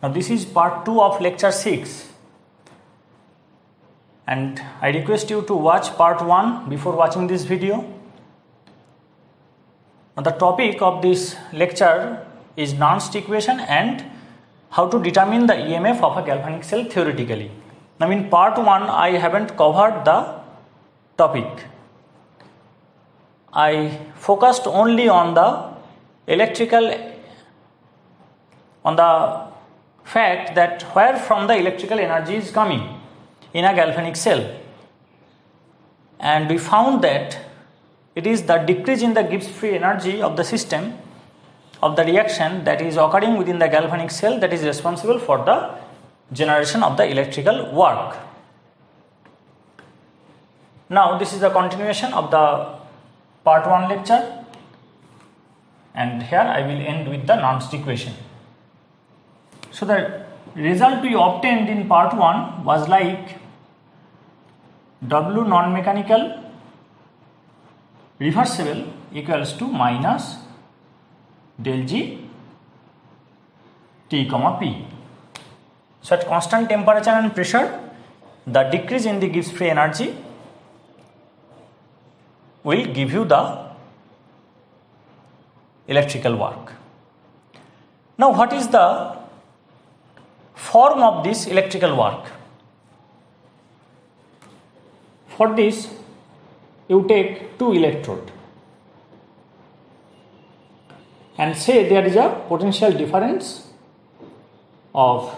Now this is part 2 of lecture 6, and I request you to watch part 1 before watching this video. Now the topic of this lecture is Nernst equation and how to determine the EMF of a galvanic cell theoretically. Now in part 1 I haven't covered the topic. I focused only on the fact that where from the electrical energy is coming in a galvanic cell, and we found that it is the decrease in the Gibbs free energy of the system of the reaction that is occurring within the galvanic cell that is responsible for the generation of the electrical work. Now this is the continuation of the part 1 lecture, and here I will end with the Nernst equation. So the result we obtained in part 1 was like W non-mechanical reversible equals to minus del G T comma P. So at constant temperature and pressure, the decrease in the Gibbs free energy will give you the electrical work. Now what is the form of this electrical work? For this you take two electrodes and say there is a potential difference of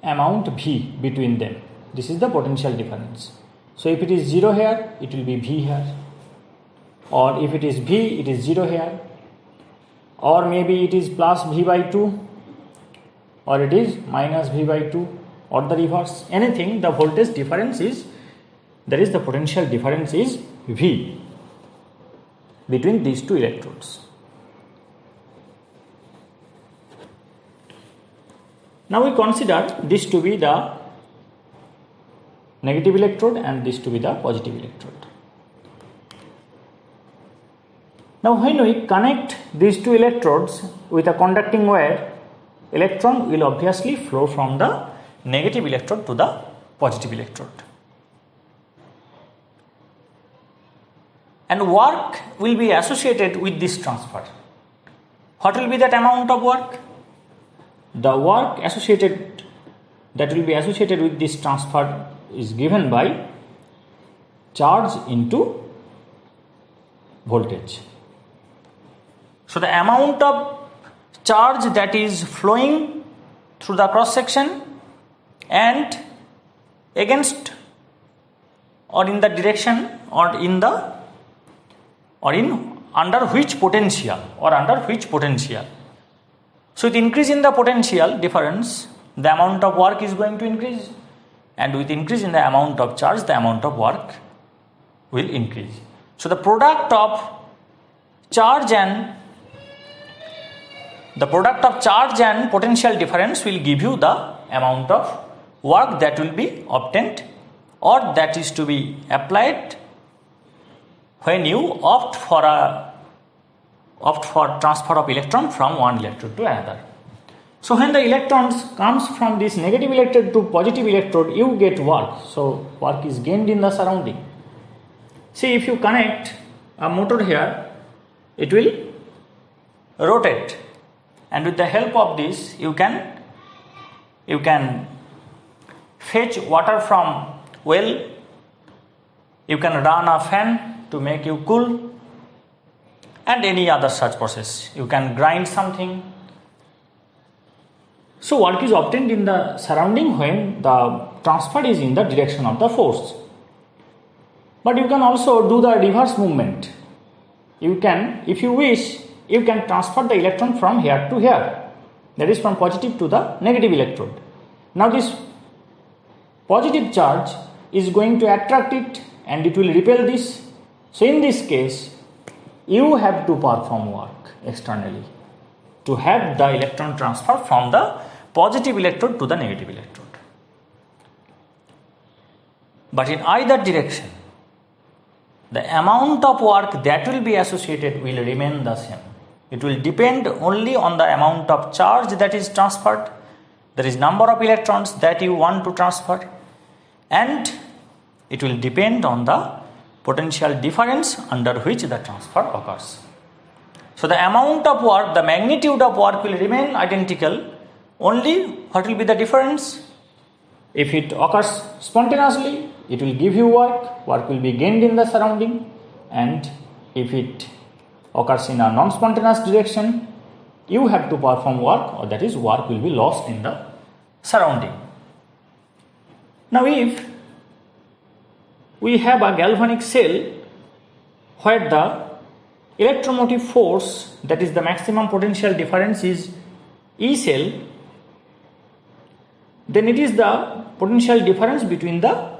amount V between them. This is the potential difference. So if it is 0 here, it will be V here, or if it is V, it is 0 here, or maybe it is plus V by 2, or it is minus V by 2, or the reverse. Anything, the voltage difference is, that is the potential difference is V between these two electrodes. Now we consider this to be the negative electrode and this to be the positive electrode. Now when we connect these two electrodes with a conducting wire, electron will obviously flow from the negative electrode to the positive electrode, and work will be associated with this transfer. What will be that amount of work? The work that will be associated with this transfer is given by charge into voltage. So the amount of charge that is flowing through the cross section and against or in the direction or in under which potential. So with increase in the potential difference, the amount of work is going to increase, and with increase in the amount of charge, the amount of work will increase. So the product of charge and potential difference will give you the amount of work that will be obtained or that is to be applied when you opt for transfer of electron from one electrode to another. So when the electrons comes from this negative electrode to positive electrode, you get work. So work is gained in the surrounding. See, if you connect a motor here, it will rotate, and with the help of this you can fetch water from well, you can run a fan to make you cool, and any other such process. You can grind something. So work is obtained in the surrounding when the transfer is in the direction of the force. But you can also do the reverse movement. You can, if you wish, you can transfer the electron from here to here, that is from positive to the negative electrode. Now this positive charge is going to attract it and it will repel this. So in this case, you have to perform work externally to have the electron transfer from the positive electrode to the negative electrode. But in either direction, the amount of work that will be associated will remain the same. It will depend only on the amount of charge that is transferred, that is number of electrons that you want to transfer, and it will depend on the potential difference under which the transfer occurs. So the amount of work, the magnitude of work will remain identical, only what will be the difference? If it occurs spontaneously, it will give you work will be gained in the surrounding, and if it occurs in a non-spontaneous direction, you have to perform work, or that is work will be lost in the surrounding. Now if we have a galvanic cell where the electromotive force, that is the maximum potential difference, is E cell, then it is the potential difference between the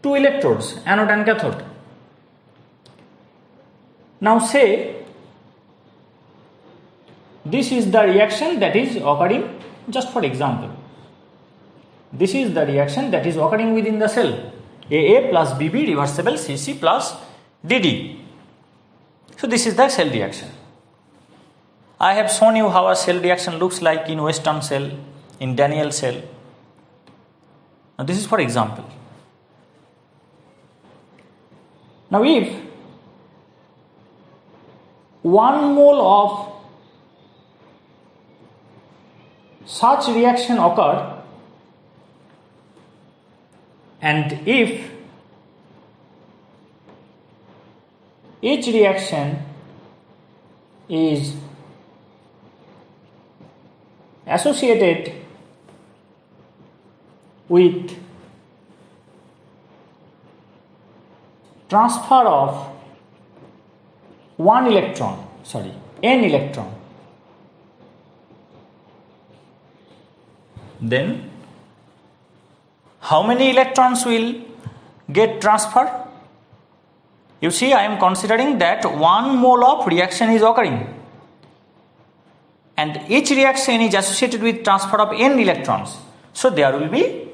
two electrodes, anode and cathode. Now say this is the reaction that is occurring, just for example, this is the reaction that is occurring within the cell, AA plus BB reversible CC plus DD. So this is the cell reaction. I have shown you how a cell reaction looks like in Western cell, in Daniell cell. Now this is for example. Now if 1 mole of such reaction occur, and if each reaction is associated with transfer of n electron, then how many electrons will get transferred? You see, I am considering that 1 mole of reaction is occurring, and each reaction is associated with transfer of n electrons. So there will be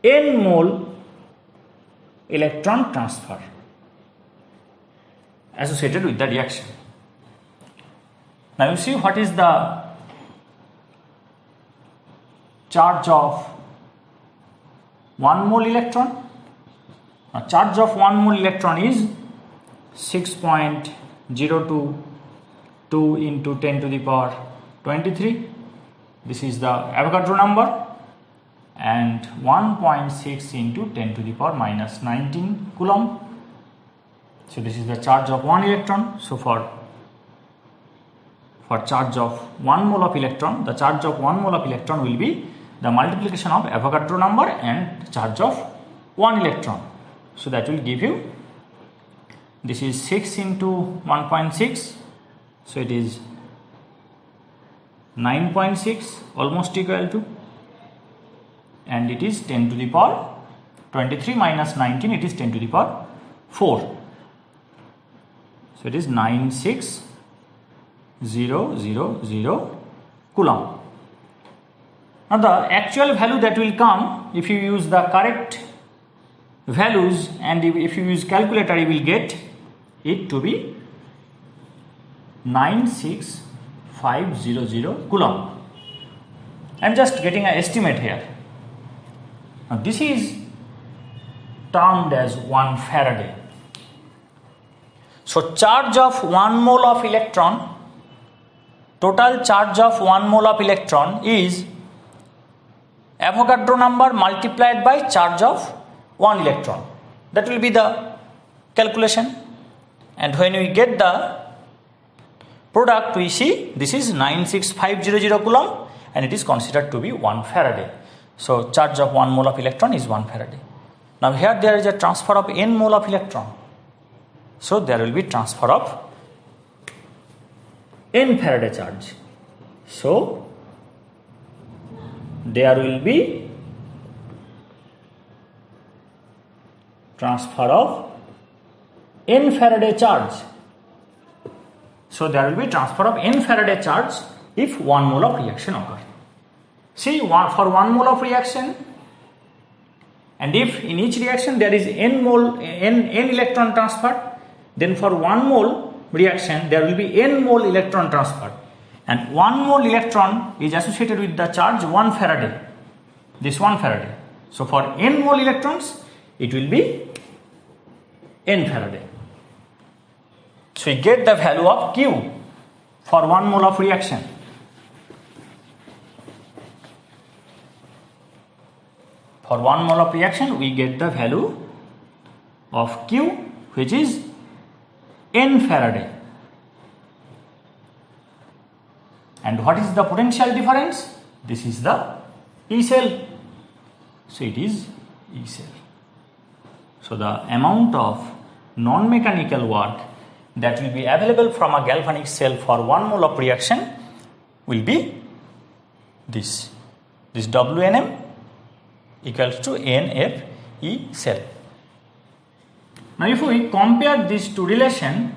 n mole electron transfer associated with the reaction. Now you see what is the charge of 1 mole electron. Now charge of 1 mole electron is 6.02 into 10 to the power 23. This is the Avogadro number, and 1.6 into 10 to the power minus 19 coulomb. So this is the charge of 1 electron. So for charge of 1 mole of electron, the charge of 1 mole of electron will be the multiplication of Avogadro number and charge of 1 electron. So that will give you, this is 6 into 1.6, so it is 9.6, almost equal to, and it is 10 to the power 23 minus 19, it is 10 to the power 4. So it is 96000 coulomb. Now the actual value that will come, if you use the correct values and if you use calculator, you will get it to be 96500 coulomb. I am just getting an estimate here. Now this is termed as 1 Faraday. So charge of 1 mole of electron, total charge of 1 mole of electron is Avogadro number multiplied by charge of 1 electron. That will be the calculation, and when we get the product, we see this is 96500 coulomb and it is considered to be 1 Faraday. So charge of 1 mole of electron is 1 Faraday. Now here there is a transfer of n mole of electron, so there will be transfer of n Faraday charge. So there will be transfer of n Faraday charge. So there will be transfer of n Faraday charge if 1 mole of reaction occurs. See, for 1 mole of reaction, and if in each reaction there is n electron transfer, then for 1 mole reaction, there will be n mole electron transfer, and 1 mole electron is associated with the charge 1 Faraday. This 1 Faraday. So for n mole electrons, it will be n Faraday. So we get the value of Q for 1 mole of reaction. For 1 mole of reaction, we get the value of Q, which is n Faraday. And what is the potential difference? This is the E cell. So it is E cell. So the amount of non-mechanical work that will be available from a galvanic cell for 1 mole of reaction will be this. This WNM equals to NFE cell. Now if we compare these two relations,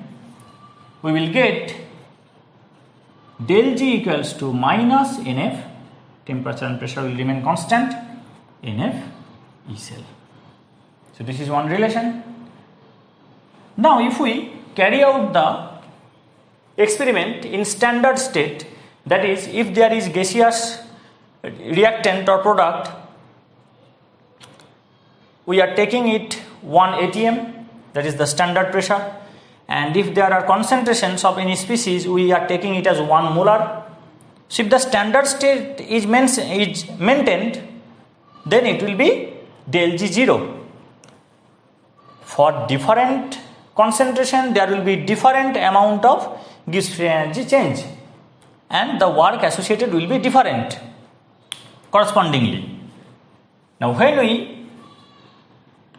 we will get del G equals to minus NF, temperature and pressure will remain constant, NF E cell. So this is one relation. Now if we carry out the experiment in standard state, that is, if there is gaseous reactant or product, we are taking it 1 atm, that is the standard pressure, and if there are concentrations of any species, we are taking it as 1 molar. So if the standard state is maintained, then it will be del G 0. For different concentration, there will be different amount of Gibbs free energy change, and the work associated will be different correspondingly. Now when we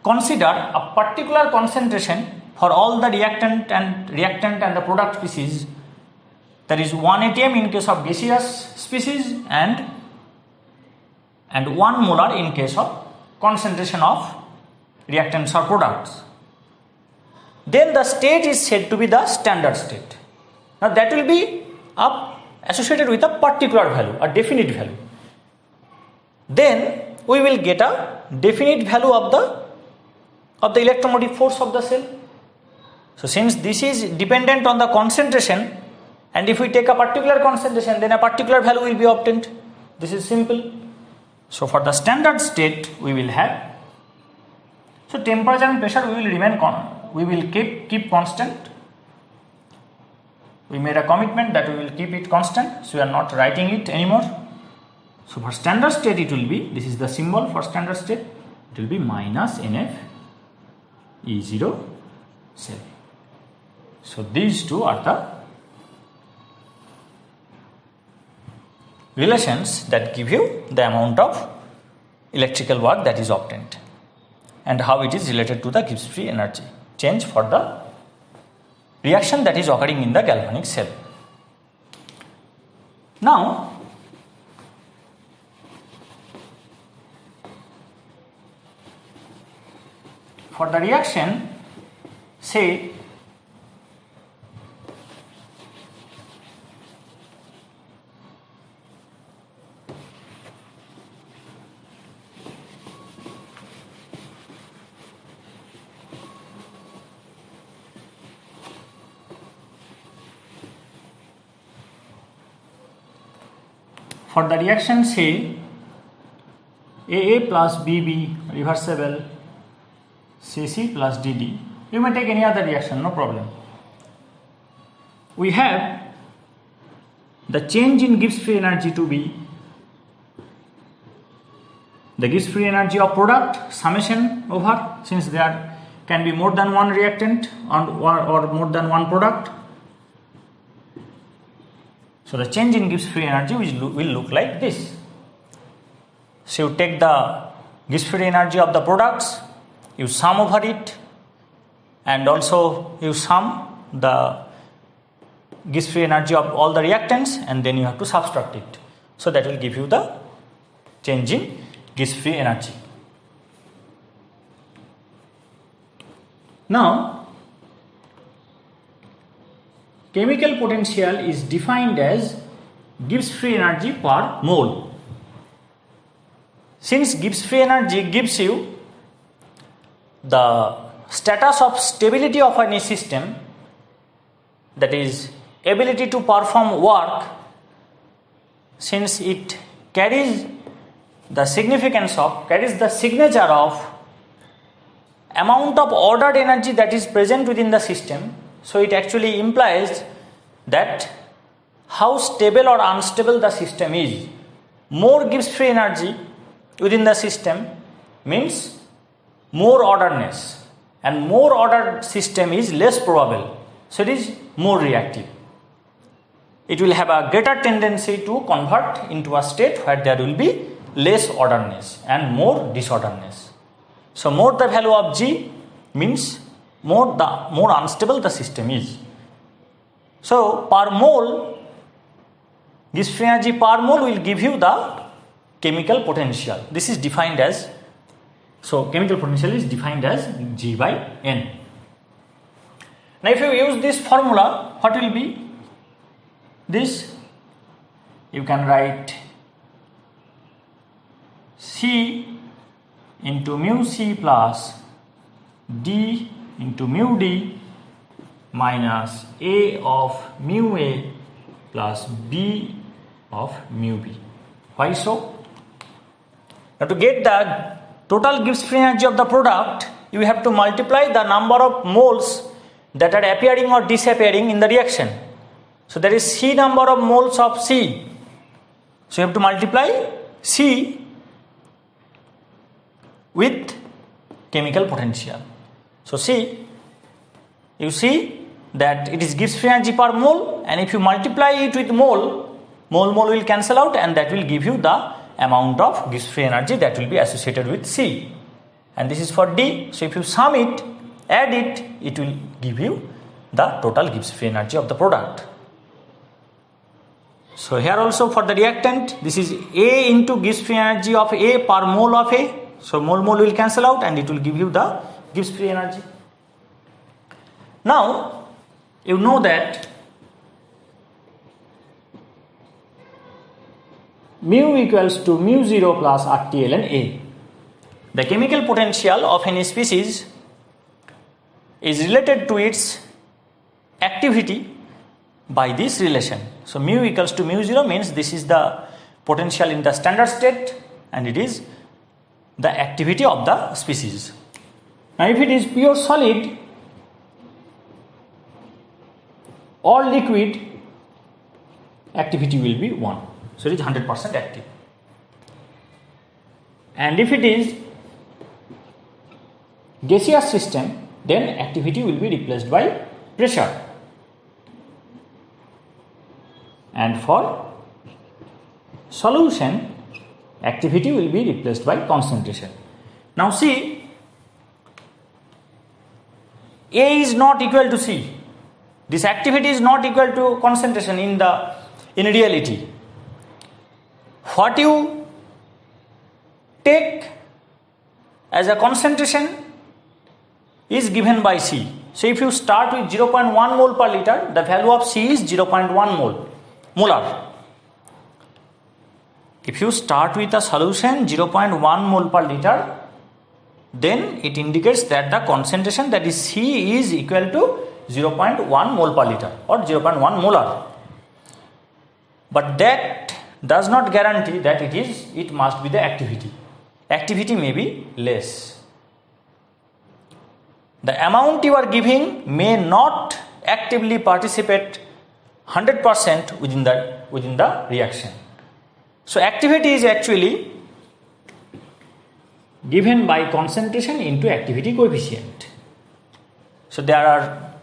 consider a particular concentration for all the reactant and the product species, there is 1 atm in case of gaseous species and 1 molar in case of concentration of reactants or products. Then the state is said to be the standard state. Now that will be associated with a particular value, a definite value. Then we will get a definite value of the electromotive force of the cell. So since this is dependent on the concentration, and if we take a particular concentration, then a particular value will be obtained. This is simple. So for the standard state, we will have, so temperature and pressure we will keep constant. We made a commitment that we will keep it constant, so we are not writing it anymore. So for standard state, it will be, this is the symbol for standard state, it will be minus NF E0 cell. So these two are the relations that give you the amount of electrical work that is obtained and how it is related to the Gibbs free energy change for the reaction that is occurring in the galvanic cell. Now for the reaction, say AA plus BB reversible CC plus DD, you may take any other reaction, no problem. We have the change in Gibbs free energy to be the Gibbs free energy of product summation over, since there can be more than one reactant or more than one product. So the change in Gibbs free energy will look like this. So you take the Gibbs free energy of the products, you sum over it, and also you sum the Gibbs free energy of all the reactants, and then you have to subtract it. So that will give you the change in Gibbs free energy. Now, chemical potential is defined as Gibbs free energy per mole. Since Gibbs free energy gives you the status of stability of any system, that is ability to perform work, since it carries the signature of amount of ordered energy that is present within the system. So it actually implies that how stable or unstable the system is. More Gibbs free energy within the system means more orderness, and more ordered system is less probable, so it is more reactive. It will have a greater tendency to convert into a state where there will be less orderness and more disorderness. So more the value of G means more unstable the system is. So per mole, Gibbs free energy per mole will give you the chemical potential. This is defined as, so chemical potential is defined as G by N. Now if you use this formula, what will be this? You can write C into mu C plus D into mu D minus A of mu A plus B of mu B. Why so? Now to get the total Gibbs free energy of the product, you have to multiply the number of moles that are appearing or disappearing in the reaction. So there is C number of moles of C. So you have to multiply C with chemical potential. So see, you see that it is Gibbs free energy per mole, and if you multiply it with mole will cancel out, and that will give you the amount of Gibbs free energy that will be associated with C. And this is for D. So if you sum it, add it, it will give you the total Gibbs free energy of the product. So here also for the reactant, this is A into Gibbs free energy of A per mole of A. So mole will cancel out, and it will give you the Gibbs free energy. Now you know that mu equals to mu 0 plus RT ln A. The chemical potential of any species is related to its activity by this relation. So mu equals to mu 0 means this is the potential in the standard state, and it is the activity of the species. Now if it is pure solid or liquid, activity will be 1. So it is 100% active. And if it is gaseous system, then activity will be replaced by pressure. And for solution, activity will be replaced by concentration. Now see, A is not equal to C. This activity is not equal to concentration in reality. What you take as a concentration is given by C. So if you start with 0.1 mole per liter, the value of C is 0.1 molar. If you start with a solution 0.1 mole per liter, then it indicates that the concentration, that is C, is equal to 0.1 mole per liter or 0.1 molar. But that does not guarantee that it must be the activity. Activity may be less. The amount you are giving may not actively participate 100% within the reaction. So activity is actually given by concentration into activity coefficient. So there are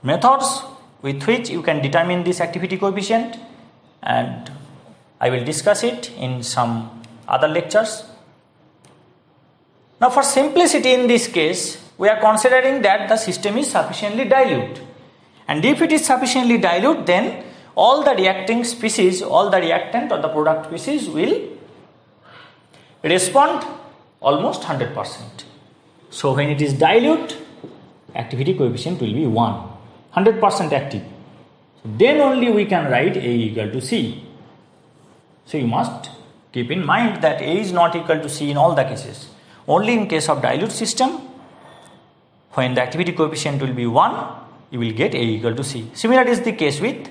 methods with which you can determine this activity coefficient, and I will discuss it in some other lectures. Now for simplicity in this case, we are considering that the system is sufficiently dilute, and if it is sufficiently dilute, then all the reacting species, all the reactant or the product species will respond almost 100%. So when it is dilute, activity coefficient will be 1, 100% active. So then only we can write A equal to C. So you must keep in mind that A is not equal to C in all the cases. Only in case of dilute system, when the activity coefficient will be 1, you will get A equal to C. Similar is the case with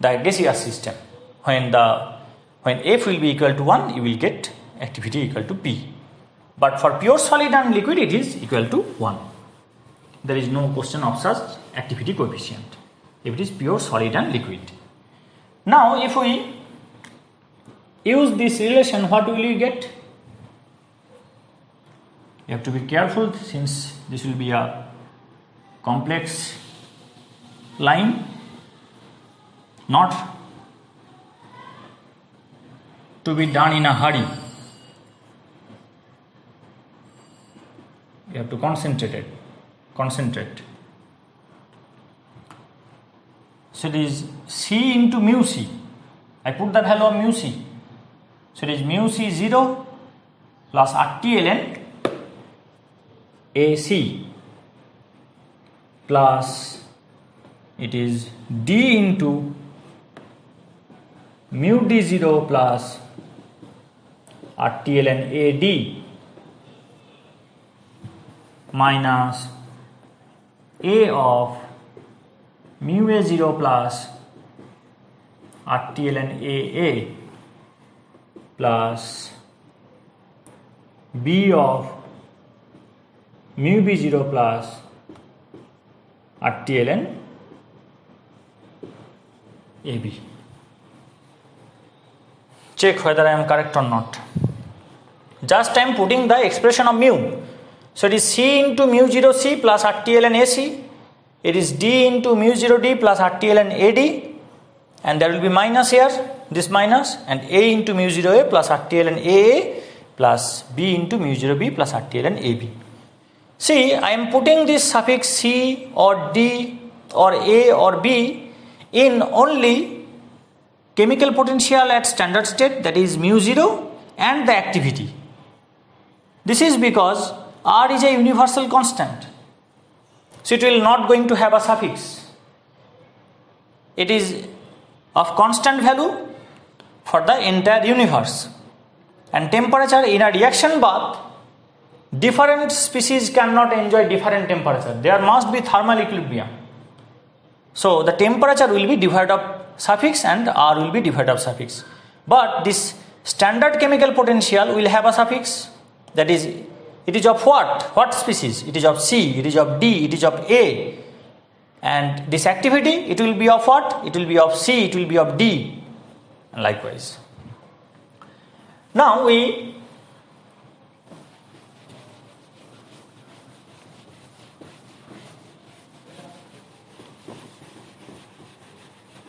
the gaseous system. When F will be equal to 1, you will get activity equal to P. But for pure solid and liquid, it is equal to 1. There is no question of such activity coefficient if it is pure solid and liquid. Now, if we use this relation, what will you get? You have to be careful since this will be a complex line, not to be done in a hurry. You have to concentrate. So it is C into mu C. I put the value of mu C. So it is mu C 0 plus RT ln AC plus it is D into mu D0 plus RT ln AD minus A of mu A0 plus RT ln AA plus B of mu B0 plus RT ln AB. Check whether I am correct or not. Just I am putting the expression of mu. So it is C into mu 0 C plus RT ln AC. It is D into mu 0 D plus RT ln AD. And there will be minus here, this minus, and A into mu 0 A plus RT ln AA plus B into mu 0 B plus RT ln AB. See, I am putting this suffix C or D or A or B in only chemical potential at standard state, that is mu 0, and the activity. This is because R is a universal constant. So it will not going to have a suffix. It is of constant value for the entire universe. And temperature in a reaction bath, different species cannot enjoy different temperature. There must be thermal equilibrium. So the temperature will be devoid of suffix and R will be devoid of suffix. But this standard chemical potential will have a suffix. That is, it is of what? What species? It is of C, it is of D, it is of A. And this activity, it will be of what? It will be of C, it will be of D. And likewise. Now we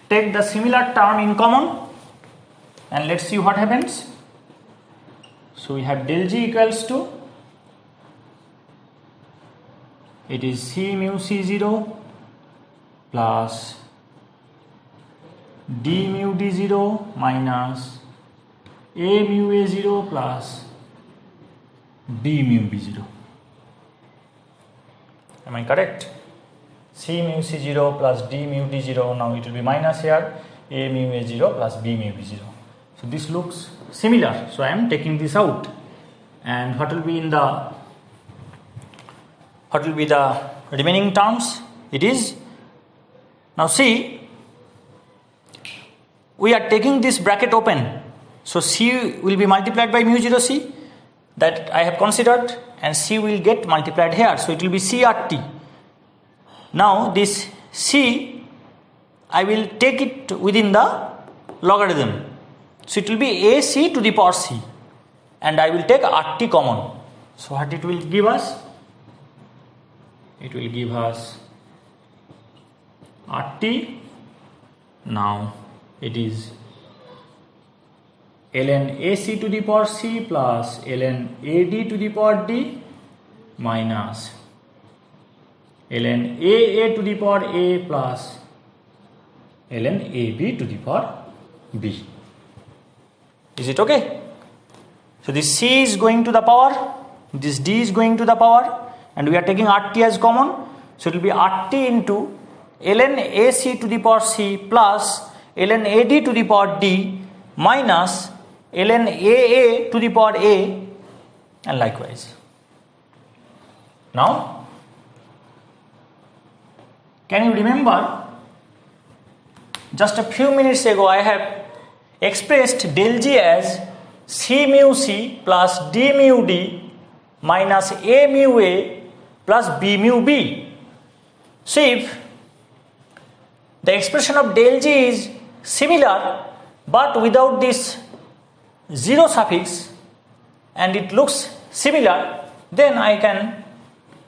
take the similar term in common and let's see what happens. So we have del G equals to, it is C mu C0 plus D mu D0 minus A mu A0 plus B mu B0. Am I correct? C mu C0 plus D mu D0, now it will be minus here, A mu A0 plus B mu B0. So this looks similar, so I am taking this out. And what will be the remaining terms? It is, now see, we are taking this bracket open. So C will be multiplied by mu 0 C, that I have considered, and C will get multiplied here. So it will be CRT. Now this C, I will take it within the logarithm. So it will be AC to the power C. And I will take RT common. So what it will give us? It will give us RT. Now it is ln AC to the power C plus ln AD to the power D minus ln AA to the power A plus ln AB to the power B. Is it okay? So this C is going to the power, this D is going to the power, and we are taking RT as common. So it will be RT into ln AC to the power C plus ln AD to the power D minus ln AA to the power A, and likewise. Now Can you remember? Just a few minutes ago, I have expressed del G as C mu C plus D mu D minus A mu A plus B mu B. So if the expression of del G is similar but without this zero suffix and it looks similar, then I can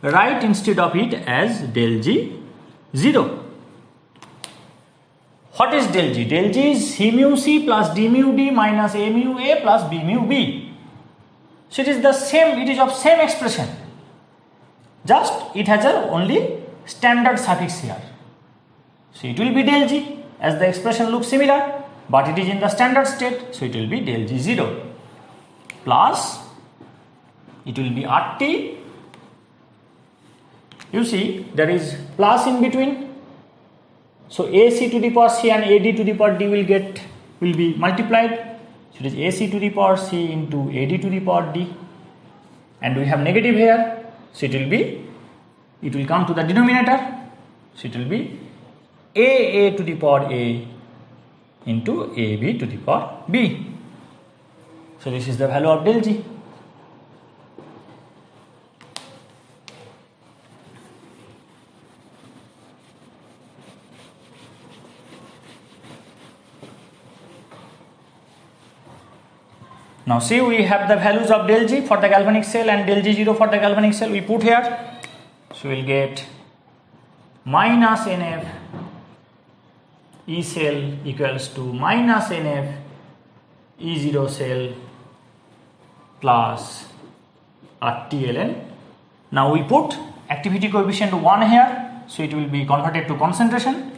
write instead of it as del G 0. What is del G? Del G is C mu C plus D mu D minus A mu A plus B mu B. So it is the same, it is of same expression. Just it has a only standard suffix here. So it will be del G as the expression looks similar, but it is in the standard state, so it will be del G 0 plus it will be RT. You see there is plus in between, so AC to the power C and AD to the power D will be multiplied. So it is AC to the power C into AD to the power D, and we have negative here, so it will come to the denominator, so it will be AA to the power A into AB to the power B. So this is the value of del G. Now see, we have the values of del G for the galvanic cell and del G 0 for the galvanic cell. We put here, so we will get minus NF E cell equals to minus NF E0 cell plus RTLN. Now we put activity coefficient 1 here, so it will be converted to concentration.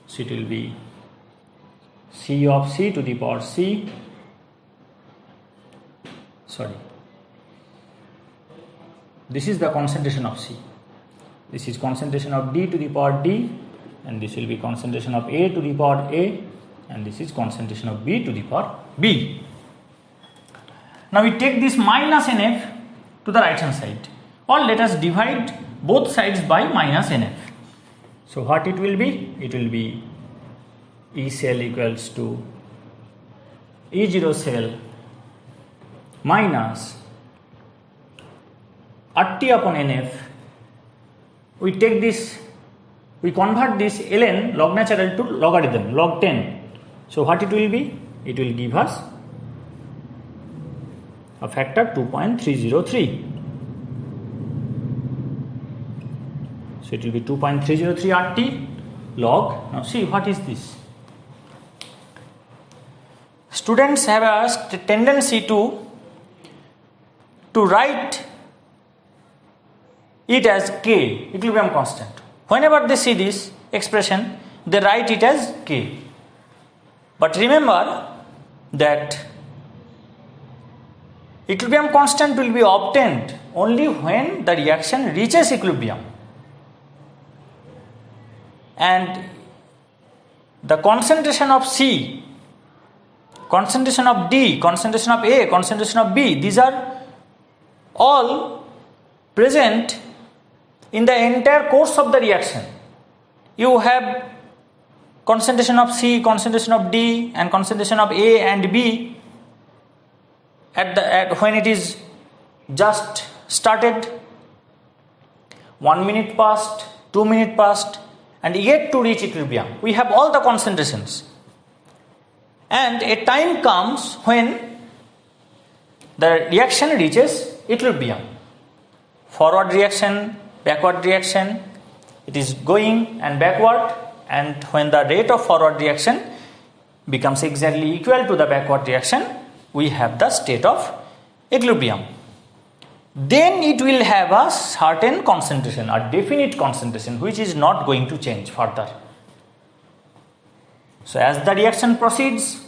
So it will be C of C to the power C. This is the concentration of C. This is concentration of D to the power D, and this will be concentration of A to the power A, and this is concentration of B to the power B. Now we take this minus NF to the right hand side, or let us divide both sides by minus NF. So what it will be? It will be E cell equals to E0 cell minus RT upon NF. We take this, we convert this ln log natural to logarithm log 10. So what it will be? It will give us a factor 2.303. So it will be 2.303 RT log. Now see, what is this? Students have a tendency to write it as K, equilibrium constant. Whenever they see this expression, they write it as K. But remember that equilibrium constant will be obtained only when the reaction reaches equilibrium. And the concentration of C, concentration of D, concentration of A, concentration of B, these are all present in the entire course of the reaction. You have concentration of C, concentration of D, and concentration of A and B at when it is just started, 1 minute passed, 2 minutes passed, and yet to reach equilibrium. We have all the concentrations, and a time comes when the reaction reaches equilibrium. Forward reaction, backward reaction, it is going and backward, and when the rate of forward reaction becomes exactly equal to the backward reaction, we have the state of equilibrium. Then it will have a certain concentration, a definite concentration, which is not going to change further. So as the reaction proceeds,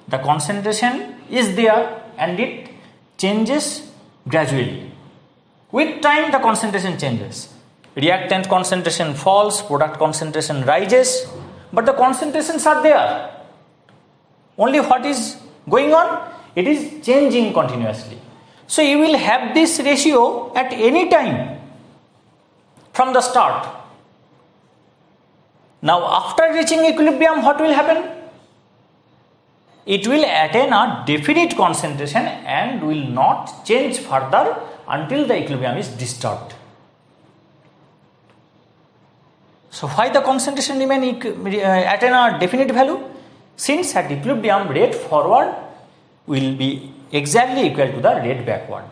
the concentration is there and it changes gradually. With time, the concentration changes. Reactant concentration falls, product concentration rises, but the concentrations are there. Only what is going on? It is changing continuously. So you will have this ratio at any time from the start. Now after reaching equilibrium, what will happen? It will attain a definite concentration and will not change further until the equilibrium is disturbed. So why the concentration attain a definite value? Since at equilibrium rate forward will be exactly equal to the rate backward.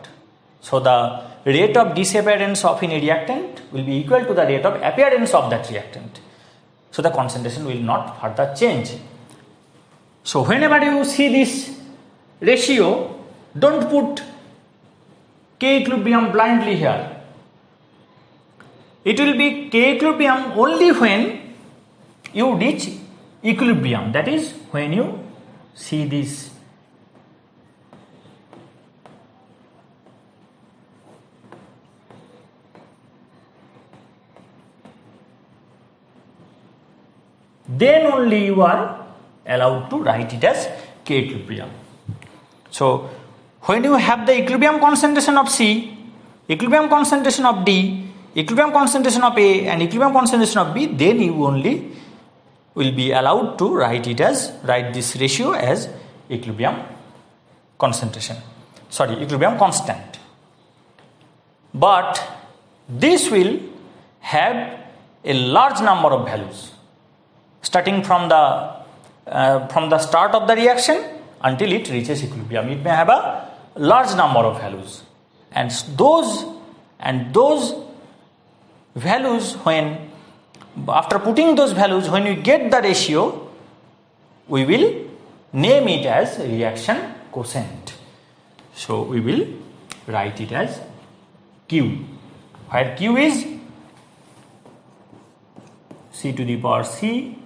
So the rate of disappearance of any reactant will be equal to the rate of appearance of that reactant. So the concentration will not further change. So whenever you see this ratio, don't put K equilibrium blindly here. It will be K equilibrium only when you reach equilibrium. That is when you see this then only you are allowed to write it as K equilibrium. So when you have the equilibrium concentration of C, equilibrium concentration of D, equilibrium concentration of A and equilibrium concentration of B, then you only will be allowed to write this ratio as equilibrium concentration. Equilibrium constant. But this will have a large number of values starting from the start of the reaction until it reaches equilibrium. It may have a large number of values, and those values, when after putting those values, when we get the ratio, we will name it as reaction quotient. So we will write it as Q, where Q is C to the power C,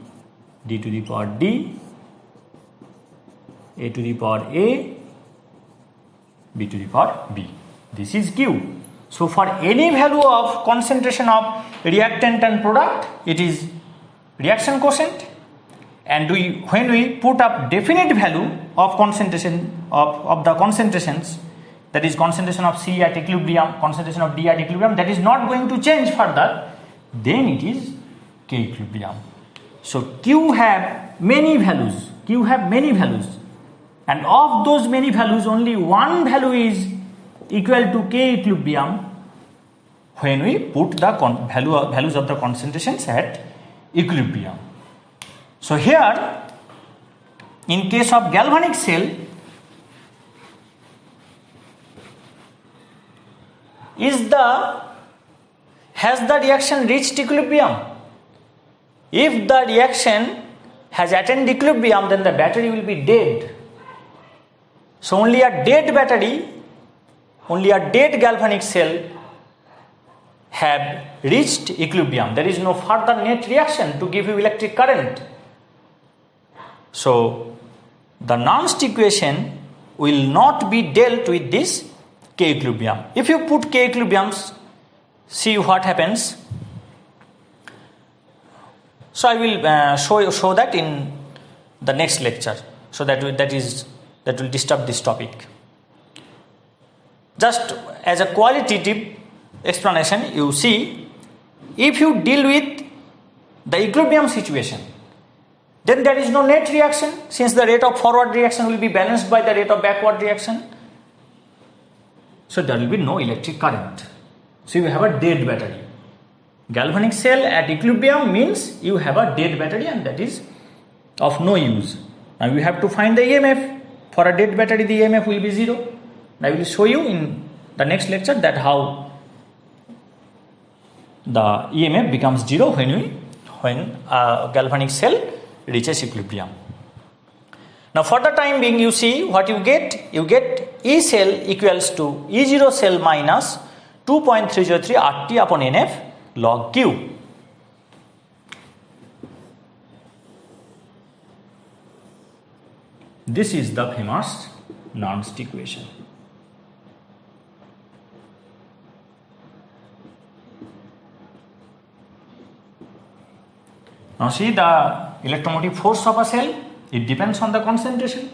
D to the power D, A to the power A, B to the power B. This is Q. So for any value of concentration of reactant and product, it is reaction quotient. And when we put up definite value of concentration of the concentrations, that is concentration of C at equilibrium, concentration of D at equilibrium, that is not going to change further, then it is K equilibrium. So Q have many values. And of those many values, only one value is equal to K equilibrium when we put the values of the concentrations at equilibrium. So here, in case of galvanic cell, has the reaction reached equilibrium? If the reaction has attained equilibrium, then the battery will be dead. So only a dead galvanic cell have reached equilibrium. There is no further net reaction to give you electric current. So the Nernst equation will not be dealt with this K equilibrium. If you put K equilibriums, see what happens. So I will show that in the next lecture. So that will disturb this topic. Just as a qualitative explanation, you see, if you deal with the equilibrium situation, then there is no net reaction, since the rate of forward reaction will be balanced by the rate of backward reaction. So there will be no electric current. So you have a dead battery. Galvanic cell at equilibrium means you have a dead battery, and that is of no use. Now you have to find the EMF. For a dead battery, the EMF will be 0. I will show you in the next lecture that how the EMF becomes 0 when a galvanic cell reaches equilibrium. Now for the time being, you see what you get. You get E cell equals to E0 cell minus 2.303 RT upon NF log Q. This is the famous Nernst equation. Now see the electromotive force of a cell. It depends on the concentration.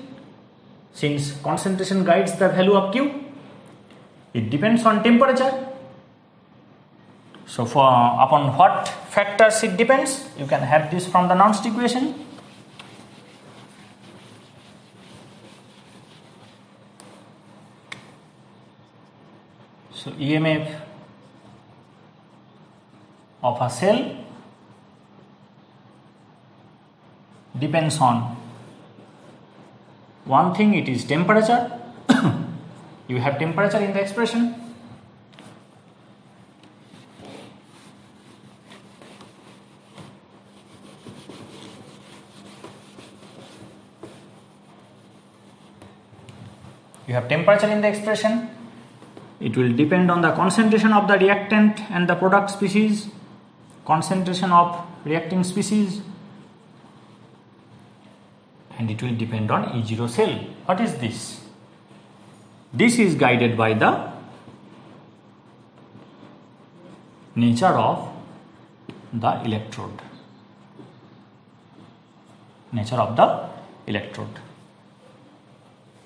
Since concentration guides the value of Q, it depends on temperature. So upon what factors it depends? You can have this from the Nernst equation. So EMF of a cell depends on one thing, it is temperature. You have temperature in the expression. You have temperature in the expression. It will depend on the concentration of the reactant and the product species, concentration of reacting species, and it will depend on E0 cell. What is this? This is guided by the nature of the electrode. Nature of the electrode.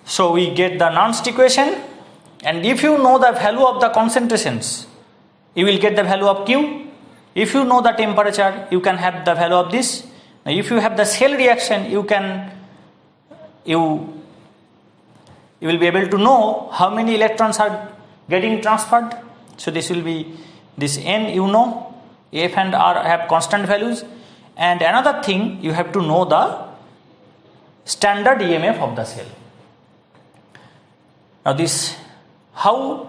So we get the Nernst equation, and if you know the value of the concentrations, you will get the value of Q. If you know the temperature, you can have the value of this. Now if you have the cell reaction, you will be able to know how many electrons are getting transferred. So this will be this N, you know, F and R have constant values. And another thing, you have to know the standard EMF of the cell. Now this, how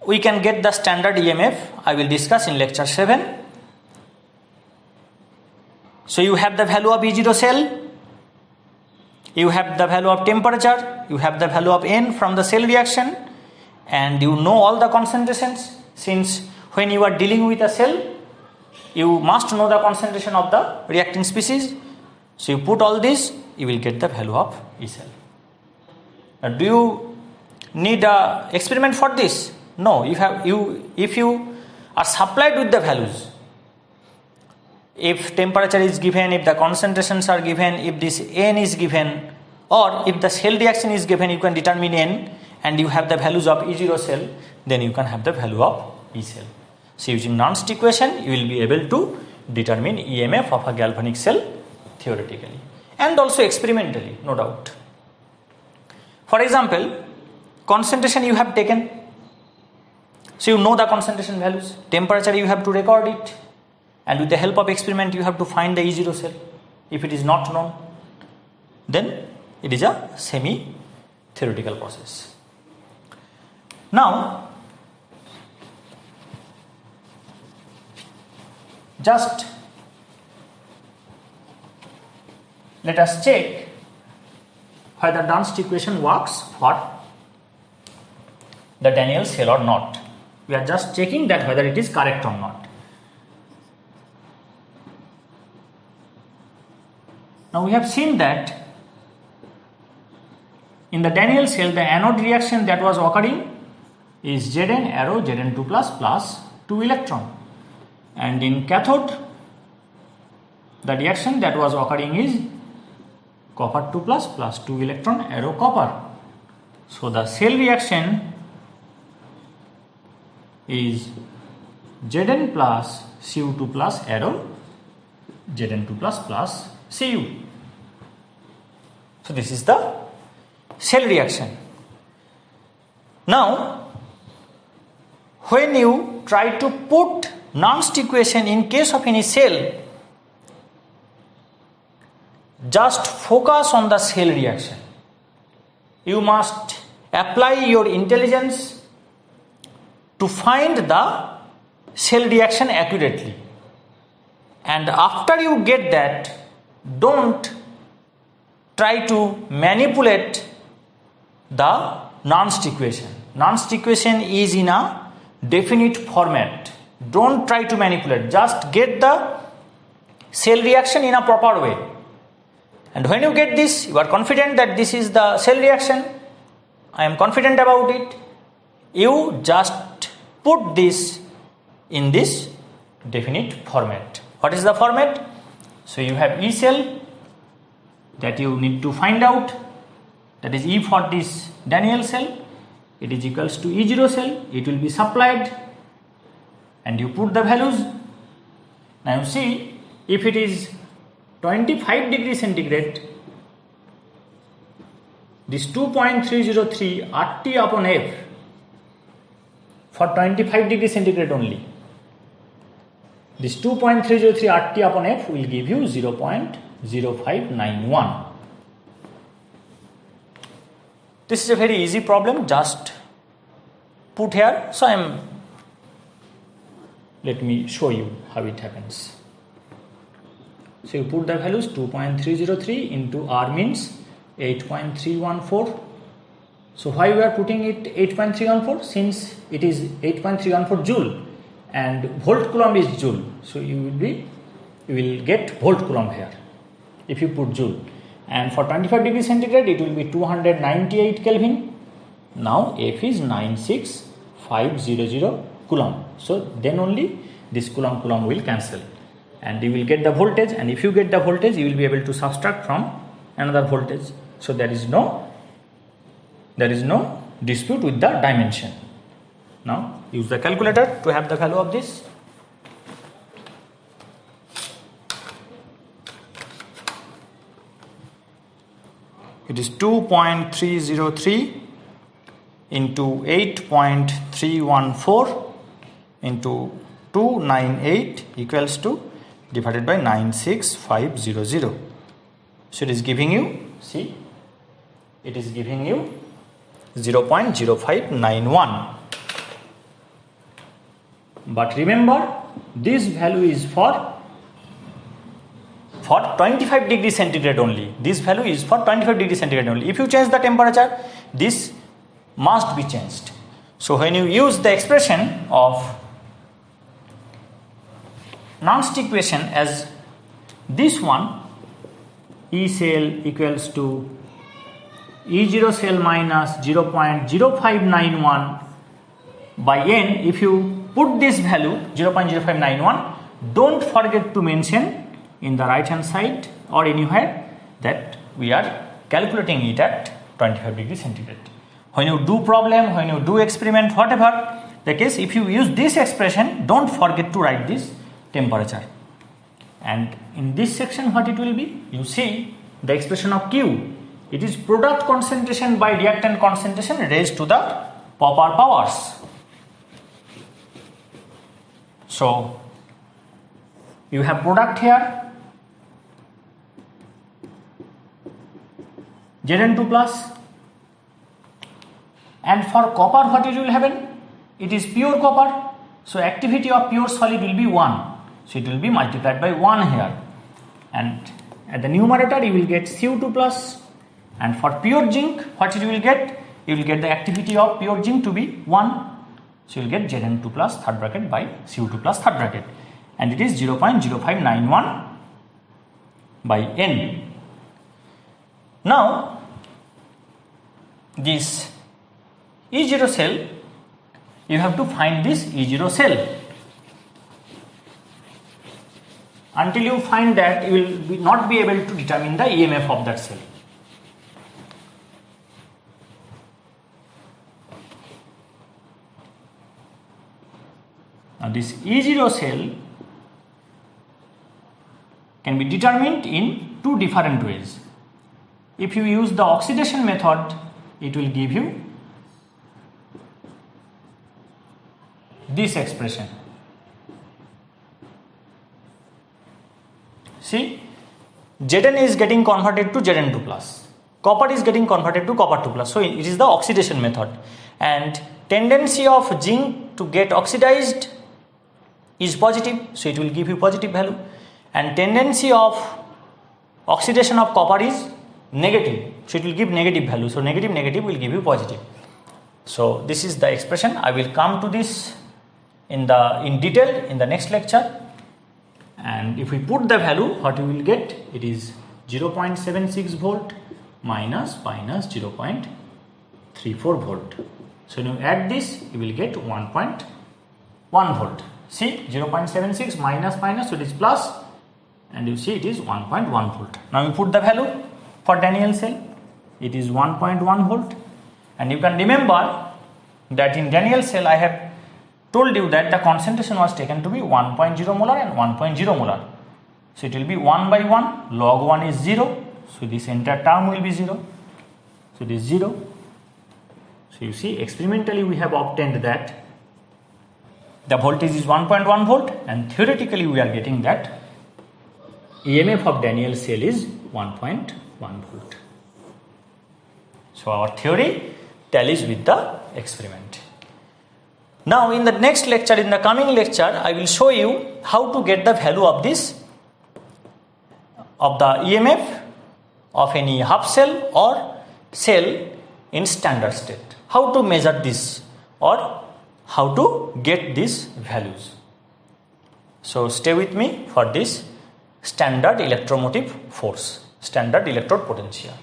we can get the standard EMF, I will discuss in lecture 7. So you have the value of E0 cell, you have the value of temperature, you have the value of N from the cell reaction, and you know all the concentrations. Since when you are dealing with a cell, you must know the concentration of the reacting species. So you put all this, you will get the value of E cell. Now do you need a experiment for this? No. If you are supplied with the values, if temperature is given, if the concentrations are given, if this N is given, or if the cell reaction is given, you can determine N, and you have the values of E0 cell, then you can have the value of E cell. So using Nernst equation, you will be able to determine EMF of a galvanic cell theoretically and also experimentally, no doubt. For example, concentration you have taken, so you know the concentration values. Temperature you have to record it, and with the help of experiment you have to find the E0 cell. If it is not known, then it is a semi-theoretical process. Now, just let us check whether Nernst equation works for the Daniell cell or not. We are just checking that whether it is correct or not. Now we have seen that in the Daniell cell, the anode reaction that was occurring is Zn arrow Zn2 plus 2 electron, and in cathode the reaction that was occurring is copper 2 plus 2 electron arrow copper. So the cell reaction is Zn plus Cu2 plus arrow Zn2 plus Cu. So this is the cell reaction. Now when you try to put Nernst equation in case of any cell, just focus on the cell reaction. You must apply your intelligence to find the cell reaction accurately, and after you get that, don't try to manipulate the Nernst equation. Nernst equation is in a definite format. Don't try to manipulate, just get the cell reaction in a proper way. And when you get this, you are confident that this is the cell reaction, I am confident about it, you just put this in this definite format. What is the format? So you have E cell that you need to find out, that is E for this Daniell cell, it is equals to E0 cell, it will be supplied, and you put the values. Now you see, if it is 25 degrees centigrade, this 2.303 RT upon F for 25 degrees centigrade only. This 2.303 RT upon F will give you 0.0591. This is a very easy problem, just put here. So let me show you how it happens. So you put the values 2.303 into R means 8.314. So why we are putting it 8.314? Since it is 8.314 joule and volt coulomb is joule. So you will get volt coulomb here if you put joule. And for 25 degrees centigrade it will be 298 Kelvin. Now F is 96500 coulomb. So then only this coulomb will cancel and you will get the voltage, and if you get the voltage you will be able to subtract from another voltage. So there is no dispute with the dimension. Now use the calculator to have the value of this. It is 2.303 into 8.314 into 298 equals to divided by 96500. So it is giving you, see, it is giving you 0.0591. But remember, this value is for 25 degrees centigrade only. This value is for 25 degrees centigrade only. If you change the temperature, this must be changed. So when you use the expression of Nernst equation as this one, E cell equals to E0 cell minus 0.0591 by N. If you put this value 0.0591, don't forget to mention in the right hand side or anywhere that we are calculating it at 25 degrees centigrade. When you do problem, when you do experiment, whatever the case, if you use this expression, don't forget to write this temperature. And in this section what it will be? You see the expression of Q. It is product concentration by reactant concentration raised to the proper powers. So you have product here, Zn2 plus, and for copper what it will happen? It is pure copper, so activity of pure solid will be 1, so it will be multiplied by 1 here, and at the numerator you will get Cu2 plus, and for pure zinc what you will get? You will get the activity of pure zinc to be 1, so you will get Zn2 plus third bracket by Cu2 plus third bracket, and it is 0.0591 by N. Now this E0 cell, you have to find this E0 cell. Until you find that, you will not be able to determine the EMF of that cell. Now this E0 cell can be determined in two different ways. If you use the oxidation method, it will give you this expression. See, Zn is getting converted to Zn2 plus, copper is getting converted to copper 2 plus, so it is the oxidation method, and tendency of zinc to get oxidized is positive, so it will give you positive value, and tendency of oxidation of copper is negative, so it will give negative value, so negative will give you positive. So this is the expression. I will come to this in detail in the next lecture, and if we put the value, what you will get? It is 0.76 volt minus 0.34 volt. So when you add this, you will get 1.1 volt. See, 0.76 minus, so it is plus, and you see it is 1.1 volt. Now we put the value for Daniell cell. It is 1.1 volt, and you can remember that in Daniell cell I have told you that the concentration was taken to be 1.0 molar and 1.0 molar. So it will be 1 by 1, log 1 is 0, so this entire term will be 0. So it is 0. So you see, experimentally we have obtained that the voltage is 1.1 volt, and theoretically we are getting that EMF of Daniell cell is 1.1 volt. So our theory tallies with the experiment. Now in the next lecture, in the coming lecture, I will show you how to get the value of this, of the EMF of any half cell or cell in standard state. How to measure this or how to get these values. So stay with me for this standard electromotive force, standard electrode potential.